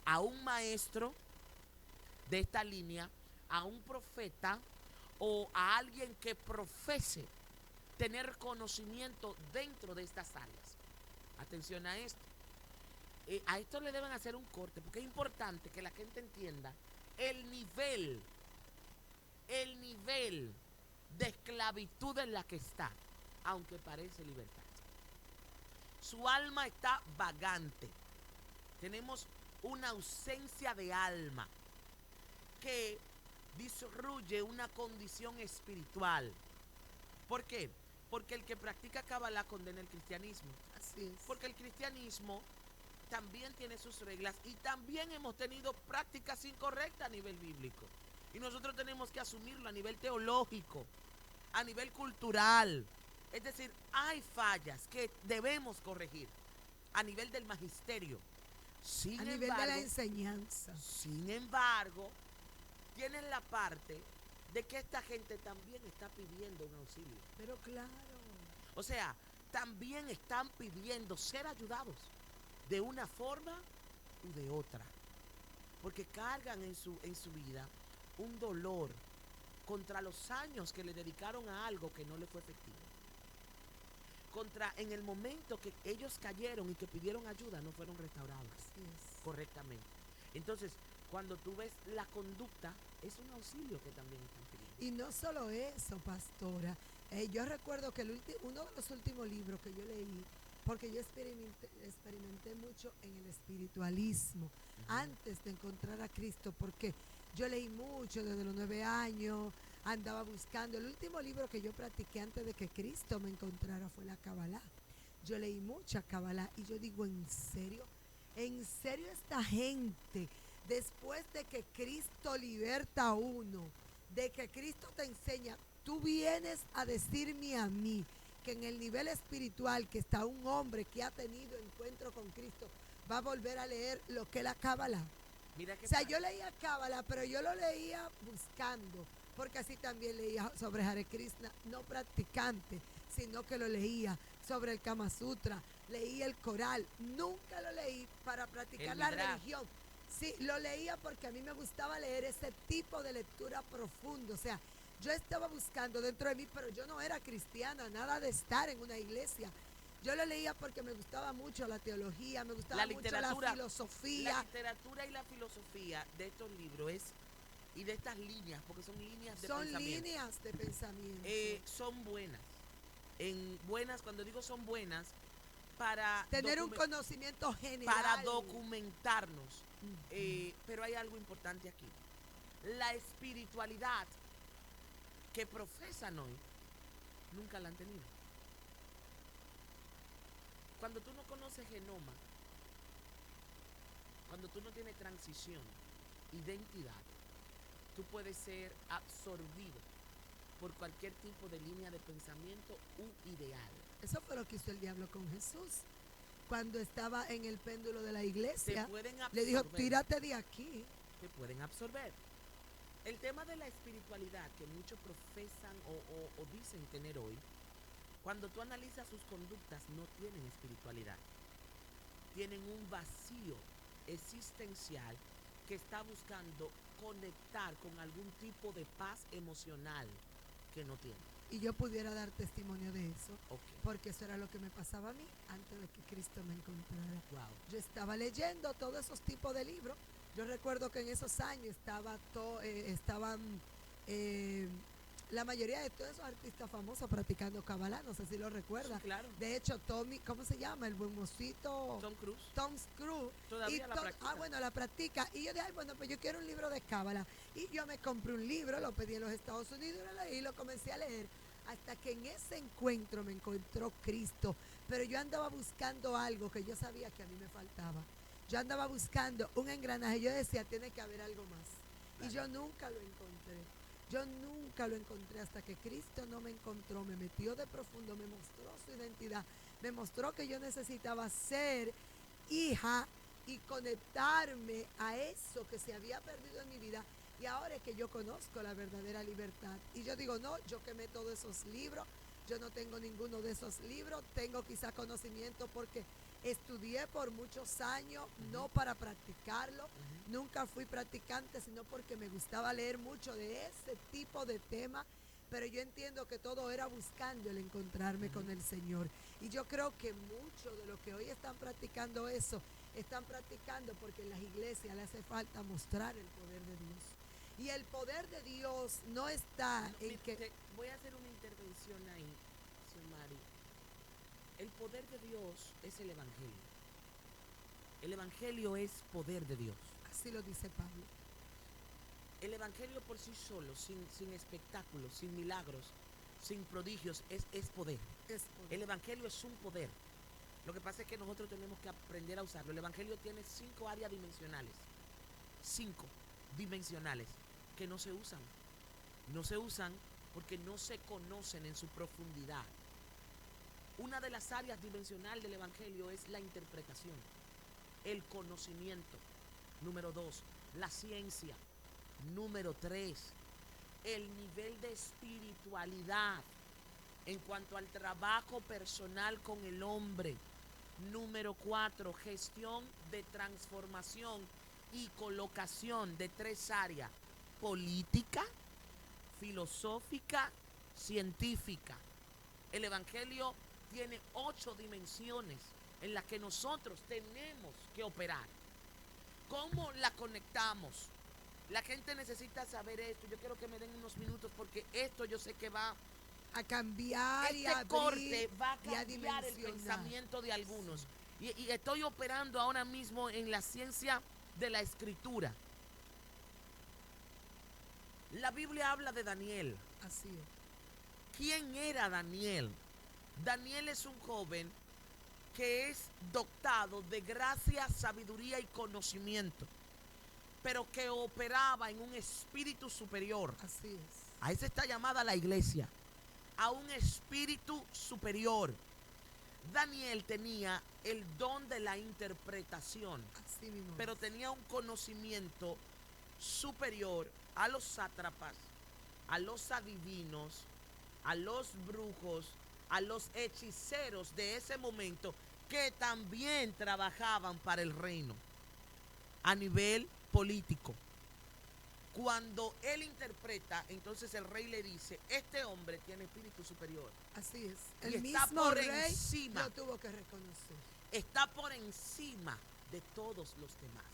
a un maestro de esta línea, a un profeta o a alguien que profese tener conocimiento dentro de estas áreas. Atención a esto. A esto le deben hacer un corte, porque es importante que la gente entienda el nivel de esclavitud en la que está, aunque parece libertad. Su alma está vagante. Tenemos una ausencia de alma que disruye una condición espiritual. ¿Por qué? Porque el que practica Kabbalah condena el cristianismo. Así es. Porque el cristianismo también tiene sus reglas y también hemos tenido prácticas incorrectas a nivel bíblico. Y nosotros tenemos que asumirlo a nivel teológico, a nivel cultural. Es decir, hay fallas que debemos corregir a nivel del magisterio. A nivel de la enseñanza. Sin embargo, tienen la parte de que esta gente también está pidiendo un auxilio. Pero claro. O sea, también están pidiendo ser ayudados de una forma u de otra. Porque cargan en su vida un dolor contra los años que le dedicaron a algo que no le fue efectivo. en el momento que ellos cayeron y que pidieron ayuda, no fueron restaurados Así es. correctamente. Entonces, cuando tú ves la conducta, es un auxilio que también están pidiendo. Y no solo eso, pastora. Yo recuerdo que uno de los últimos libros que yo leí, porque yo experimenté mucho en el espiritualismo antes de encontrar a Cristo, porque yo leí mucho desde los 9 años, andaba buscando. El último libro que yo practiqué antes de que Cristo me encontrara fue la Kabbalah. Yo leí mucha Kabbalah y yo digo, ¿en serio? ¿En serio esta gente, después de que Cristo liberta a uno, de que Cristo te enseña, tú vienes a decirme a mí que en el nivel espiritual que está un hombre que ha tenido encuentro con Cristo va a volver a leer lo que es la Cábala? Mira que O sea, yo leía Cábala, pero yo lo leía buscando, porque así también leía sobre Hare Krishna, no practicante, sino que lo leía sobre el Kama Sutra, leí el Coral, nunca lo leí para practicar la religión. Sí, lo leía porque a mí me gustaba leer ese tipo de lectura profundo. O sea, yo estaba buscando dentro de mí, pero yo no era cristiana, nada de estar en una iglesia. Yo lo leía porque me gustaba mucho la teología, me gustaba mucho la filosofía. La literatura y la filosofía de estos libros y de estas líneas, porque son líneas de pensamiento. Son líneas de pensamiento. Son buenas. Buenas, cuando digo son buenas, para tener un conocimiento general. Para documentarnos. Pero hay algo importante aquí. La espiritualidad que profesan hoy, nunca la han tenido. Cuando tú no conoces genoma, cuando tú no tienes transición, identidad, tú puedes ser absorbido por cualquier tipo de línea de pensamiento u ideal. Eso fue lo que hizo el diablo con Jesús. Cuando estaba en el péndulo de la iglesia, le dijo, tírate de aquí. Te pueden absorber. El tema de la espiritualidad que muchos profesan o dicen tener hoy, cuando tú analizas sus conductas, no tienen espiritualidad. Tienen un vacío existencial que está buscando conectar con algún tipo de paz emocional que no tiene. Y yo pudiera dar testimonio de eso, Okay. porque eso era lo que me pasaba a mí antes de que Cristo me encontrara. Wow. Yo estaba leyendo todos esos tipos de libros. Yo recuerdo que en esos años estaban la mayoría de todos esos artistas famosos practicando Kabbalah, no sé si lo recuerdas. Sí, claro. De hecho, ¿cómo se llama? El buen mocito. Tom Cruise. Tom Cruise. Todavía la practica. Bueno, la practica. Y yo dije, bueno, pues yo quiero un libro de Kabbalah. Y yo me compré un libro, lo pedí en los Estados Unidos, lo leí, lo comencé a leer. Hasta que en ese encuentro me encontró Cristo. Pero yo andaba buscando algo que yo sabía que a mí me faltaba. Yo andaba buscando un engranaje. Yo decía, tiene que haber algo más. Claro. Y yo nunca lo encontré. Yo nunca lo encontré hasta que Cristo no me encontró, me metió de profundo, me mostró su identidad, me mostró que yo necesitaba ser hija y conectarme a eso que se había perdido en mi vida. Y ahora es que yo conozco la verdadera libertad. Y yo digo, no, yo quemé todos esos libros, yo no tengo ninguno de esos libros, tengo quizá conocimiento porque estudié por muchos años, no para practicarlo, nunca fui practicante, sino porque me gustaba leer mucho de ese tipo de temas, pero yo entiendo que todo era buscando el encontrarme con el Señor. Y yo creo que muchos de los que hoy están practicando eso, están practicando porque en las iglesias le hace falta mostrar el poder de Dios. Y el poder de Dios no está en que... Voy a hacer una intervención ahí, Xiomari. El poder de Dios es el Evangelio. El Evangelio es poder de Dios. Así lo dice Pablo. El Evangelio por sí solo, sin espectáculos, sin milagros, sin prodigios, es poder. Es poder. El Evangelio es un poder. Lo que pasa es que nosotros tenemos que aprender a usarlo. El Evangelio tiene 5 áreas dimensionales. 5 dimensionales que no se usan. No se usan porque no se conocen en su profundidad. Una de las áreas dimensionales del Evangelio es la interpretación, el conocimiento. Número 2, la ciencia. Número 3, el nivel de espiritualidad en cuanto al trabajo personal con el hombre. Número 4, gestión de transformación y colocación de 3 áreas: política, filosófica, científica. El Evangelio tiene 8 dimensiones en las que nosotros tenemos que operar. ¿Cómo la conectamos? La gente necesita saber esto. Yo quiero que me den unos minutos porque esto yo sé que va a cambiar y a este corte abrir va a y a cambiar el dimensionar. pensamiento de algunos. Y estoy operando ahora mismo en la ciencia de la escritura. La Biblia habla de Daniel. Así es. ¿Quién era Daniel? Daniel es un joven que es dotado de gracia, sabiduría y conocimiento, pero que operaba en un espíritu superior. Así es. A eso está llamada la iglesia, a un espíritu superior. Daniel tenía el don de la interpretación, Así mismo. pero tenía un conocimiento superior a los sátrapas, a los adivinos, a los brujos, a los hechiceros de ese momento que también trabajaban para el reino a nivel político. Cuando él interpreta, entonces el rey le dice, este hombre tiene espíritu superior. Así es. Y El está mismo por rey encima. lo tuvo que reconocer. Está por encima de todos los demás,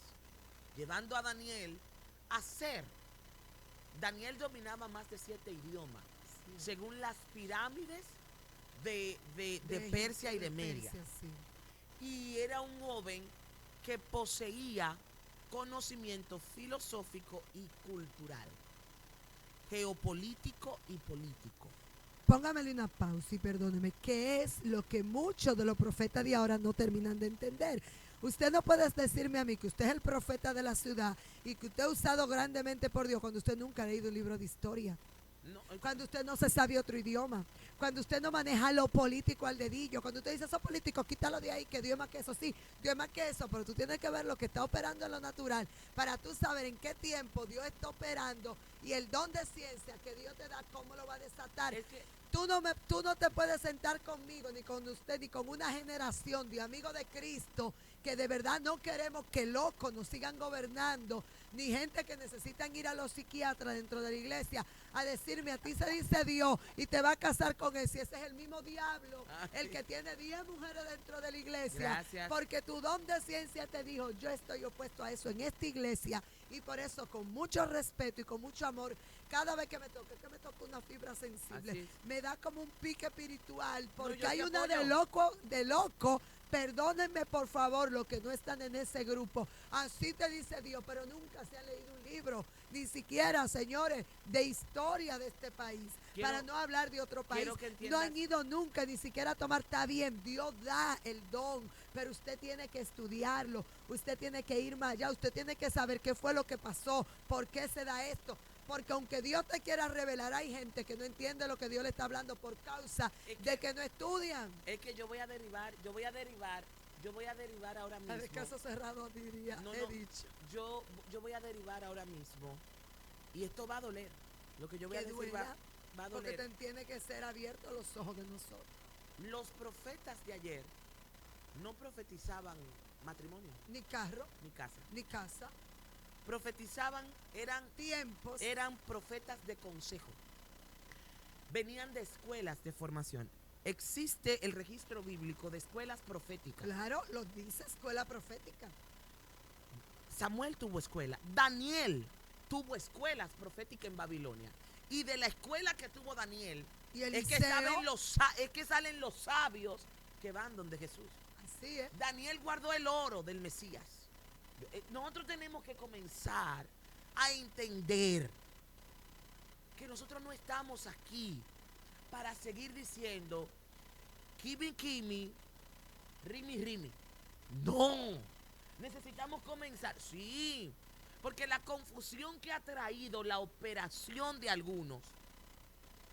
llevando a Daniel a ser. Daniel dominaba más de 7 idiomas, Sí. según las pirámides de Egipto, Persia y de Media. Persia, sí. Y era un joven que poseía conocimiento filosófico y cultural, geopolítico y político. Póngamele una pausa y perdóneme, ¿qué es lo que muchos de los profetas de ahora no terminan de entender? Usted no puede decirme a mí que usted es el profeta de la ciudad y que usted ha usado grandemente por Dios cuando usted nunca ha leído un libro de historia, No, cuando usted no se sabe otro idioma, cuando usted no maneja lo político al dedillo, cuando usted dice, esos políticos, quítalo de ahí, que Dios es más que eso. Sí, Dios es más que eso, pero tú tienes que ver lo que está operando en lo natural para tú saber en qué tiempo Dios está operando y el don de ciencia que Dios te da, cómo lo va a desatar. es que Tú no te puedes sentar conmigo, ni con usted, ni con una generación de amigos de Cristo que de verdad no queremos que locos nos sigan gobernando, ni gente que necesitan ir a los psiquiatras dentro de la iglesia a decirme, a ti se dice Dios y te va a casar con él, si ese es el mismo diablo, el que tiene 10 mujeres dentro de la iglesia. Gracias. Porque tu don de ciencia te dijo, yo estoy opuesto a eso en esta iglesia, y por eso con mucho respeto y con mucho amor, cada vez que me toque una fibra Así sensible, es. me da como un pique espiritual, porque yo hay te una apoyo. de loco. Perdónenme por favor los que no están en ese grupo. Así te dice Dios, pero nunca se ha leído un libro, ni siquiera, señores, de historia de este país, para no hablar de otro país. No han ido nunca, ni siquiera a tomar. Está bien, Dios da el don, pero usted tiene que estudiarlo, usted tiene que ir más allá, usted tiene que saber qué fue lo que pasó, por qué se da esto. Porque aunque Dios te quiera revelar, hay gente que no entiende lo que Dios le está hablando por causa de que no estudian. Es que yo voy a derivar ahora mismo. De caso cerrado diría, he dicho. Yo voy a derivar ahora mismo. Y esto va a doler. Lo que yo voy a decir va a Porque doler. tiene que ser abiertos los ojos de nosotros. Los profetas de ayer no profetizaban matrimonio, Ni carro, ni casa. ni casa. Profetizaban, Tiempos. eran profetas de consejo. Venían de escuelas de formación. Existe el registro bíblico de escuelas proféticas. Claro, lo dice escuela profética. Samuel tuvo escuela. Daniel tuvo escuelas proféticas en Babilonia. Y de la escuela que tuvo Daniel Y es que salen los sabios que van donde Jesús. Así es. Daniel guardó el oro del Mesías. Nosotros tenemos que comenzar a entender que nosotros no estamos aquí para seguir diciendo Kimi Kimi, Rimi Rimi. No, necesitamos comenzar, sí, porque la confusión que ha traído la operación de algunos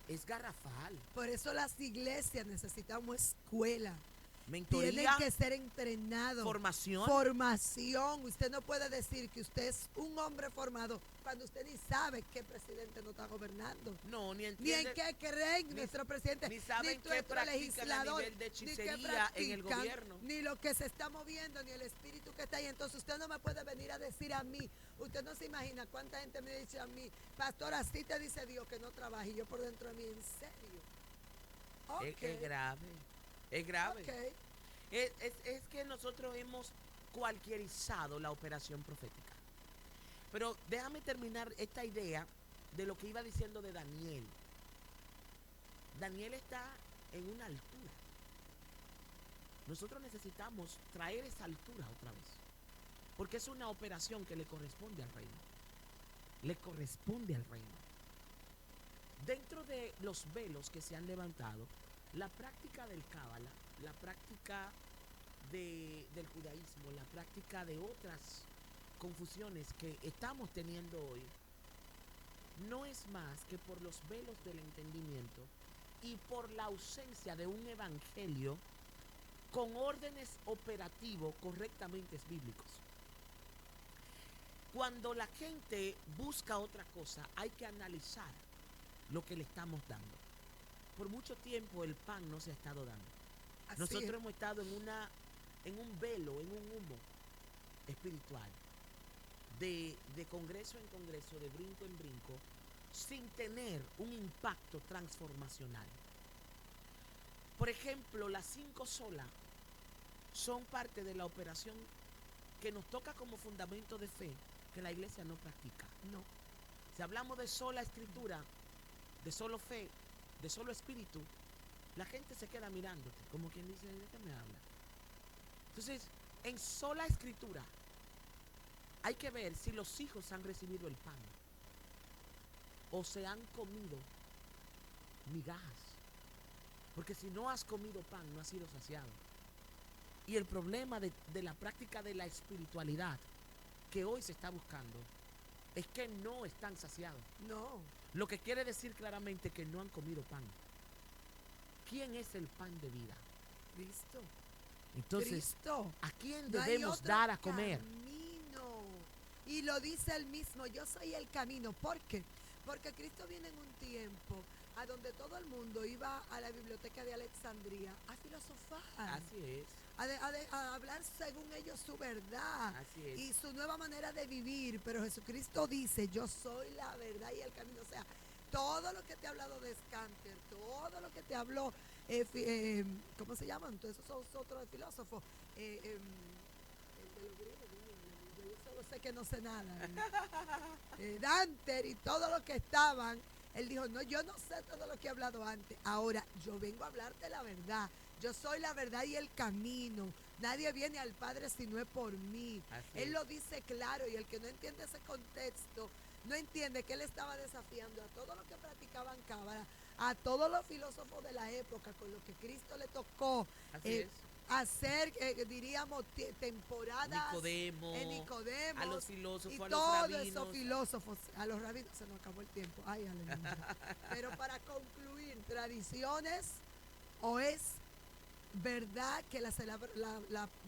es garrafal. Por eso las iglesias necesitamos escuela. Mentoría, Tienen que ser entrenados. formación. Formación. Usted no puede decir que usted es un hombre formado cuando usted ni sabe qué presidente no está gobernando. No, ni Ni entiende. en qué creen nuestro presidente, ni saben qué nuestro practican a legislador, nivel de ni qué hechicería en el practican, gobierno. ni lo que se está moviendo, ni el espíritu que está ahí. Entonces usted no me puede venir a decir a mí, usted no se imagina cuánta gente me dice a mí, pastor, así te dice Dios que no trabaje, y yo por dentro de mí, ¿en serio? Es grave. Es grave. Ok. Es que nosotros hemos cualquierizado la operación profética. Pero déjame terminar esta idea de lo que iba diciendo de Daniel. Daniel está en una altura. Nosotros necesitamos traer esa altura otra vez. Porque es una operación que le corresponde al reino. Le corresponde al reino. Dentro de los velos que se han levantado, la práctica del Cábala, la práctica del judaísmo, la práctica de otras confusiones que estamos teniendo hoy, no es más que por los velos del entendimiento y por la ausencia de un evangelio con órdenes operativos correctamente bíblicos. Cuando la gente busca otra cosa, hay que analizar lo que le estamos dando. Por mucho tiempo el pan no se ha estado dando. Así Nosotros es. hemos estado en un velo, en un humo espiritual, de congreso en congreso, de brinco en brinco, sin tener un impacto transformacional. Por ejemplo, las 5 solas son parte de la operación que nos toca como fundamento de fe que la iglesia no practica. No. Si hablamos de sola escritura, de solo fe, de solo espíritu, la gente se queda mirándote, como quien dice, ¿de qué me habla? Entonces, en sola escritura, hay que ver si los hijos han recibido el pan o se han comido migajas. Porque si no has comido pan, no has sido saciado. Y el problema de la práctica de la espiritualidad que hoy se está buscando es que no están saciados. No. Lo que quiere decir claramente que no han comido pan. ¿Quién es el pan de vida? Cristo. Entonces, Cristo. ¿a quién No hay debemos otro dar a comer? camino. Y lo dice él mismo, yo soy el camino. ¿Por qué? Porque Cristo viene en un tiempo a donde todo el mundo iba a la biblioteca de Alejandría a filosofar, Así es, a hablar según ellos su verdad así es. y su nueva manera de vivir. Pero Jesucristo dice, yo soy la verdad y el camino. O sea, todo lo que te ha hablado de Scanter, todo lo que te habló, ¿cómo se llaman? Entonces esos son otros filósofos. El de los griegos, yo solo sé que no sé nada. Dante y todo lo que estaban, él dijo, no, yo no sé todo lo que he hablado antes. Ahora, yo vengo a hablarte la verdad. Yo soy la verdad y el camino. Nadie viene al Padre si no es por mí. Así Él es. lo dice claro y el que no entiende ese contexto, no entiende que él estaba desafiando a todos los que practicaban cábala, a todos los filósofos de la época con los que Cristo le tocó Así es. hacer, diríamos, temporadas Nicodemo, en Nicodemo a los filósofos, y a los todos rabinos. esos filósofos, a los rabinos se nos acabó el tiempo. Ay, aleluya. Pero para concluir, tradiciones o es verdad que la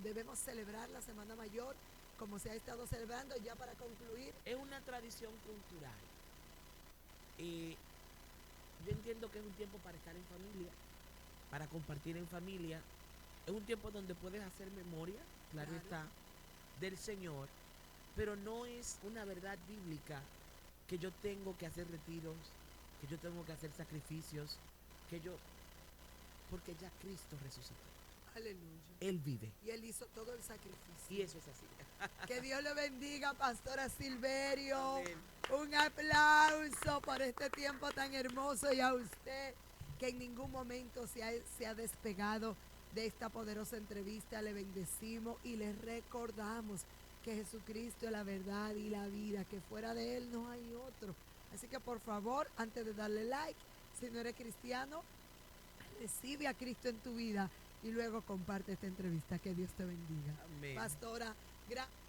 debemos celebrar la Semana Mayor como se ha estado celebrando. Ya para concluir, Es una tradición cultural. Yo entiendo que es un tiempo para estar en familia, para compartir en familia. Es un tiempo donde puedes hacer memoria, claro Claro. está, del Señor, pero no es una verdad bíblica que yo tengo que hacer retiros, que yo tengo que hacer sacrificios, porque ya Cristo resucitó. aleluya. Él vive. Y él hizo todo el sacrificio. Y eso es así. Que Dios le bendiga, Pastora Silverio. Amén. Un aplauso por este tiempo tan hermoso y a usted que en ningún momento se ha despegado de esta poderosa entrevista. Le bendecimos y le recordamos que Jesucristo es la verdad y la vida, que fuera de Él no hay otro. Así que por favor, antes de darle like, si no eres cristiano, recibe a Cristo en tu vida y luego comparte esta entrevista. Que Dios te bendiga. Amén. Pastora, gracias.